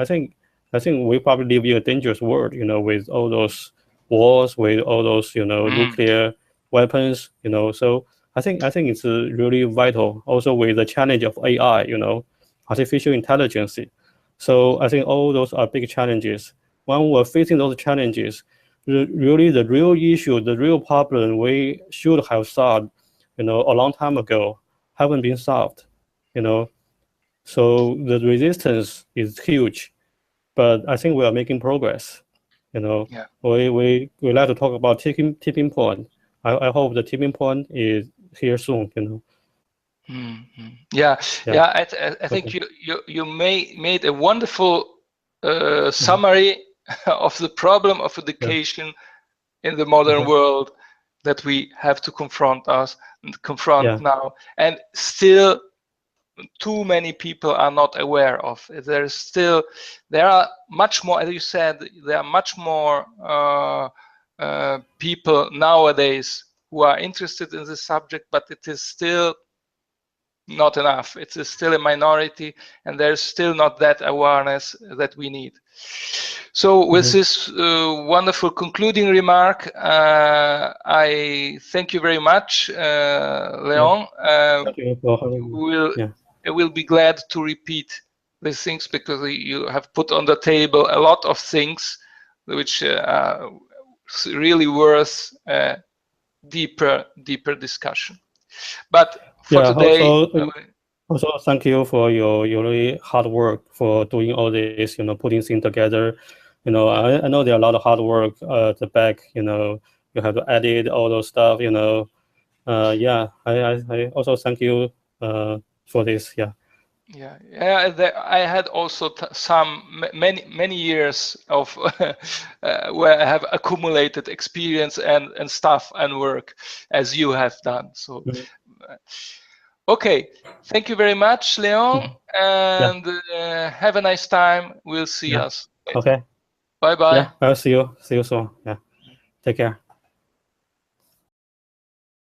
we probably live in a dangerous world. With all those wars, with all those Mm. nuclear weapons. So I think it's really vital. Also with the challenge of AI. Artificial intelligence. So I think all those are big challenges. When we're facing those challenges, really the real issue, the real problem we should have solved, a long time ago, haven't been solved. You know, so the resistance is huge, but I think we are making progress. Yeah. We like to talk about tipping point. I hope the tipping point is here soon. Yeah, Yeah. yeah. I think Okay. you made a wonderful Mhm. summary of the problem of Yeah. education in the modern Okay. world that we have to confront Yeah. now, and still too many people are not aware of. There are much more, as you said, there are much more people nowadays who are interested in this subject, but it is still not enough. It is still a minority, and there's still not that awareness that we need. So, with Mhm. this wonderful concluding remark, I thank you very much, Yeah. Leon. Thank you for having me. We'll, Yeah. I will be glad to repeat these things because you have put on the table a lot of things which are really worth deeper discussion. But for Yeah. today, Also, thank you for your really hard work for doing all this, putting things together. I know there are a lot of hard work at the back, you have to edit all those stuff. Yeah, I also thank you for this. Yeah. yeah, I had also many years of where I have accumulated experience and stuff and work as you have done. So, Mhm. uh, okay, thank you very much, Leon, Mhm. Yeah. and have a nice time. We'll see Yeah. us later. Okay. Bye bye. Yeah. I'll see you. See you soon. Yeah. Take care.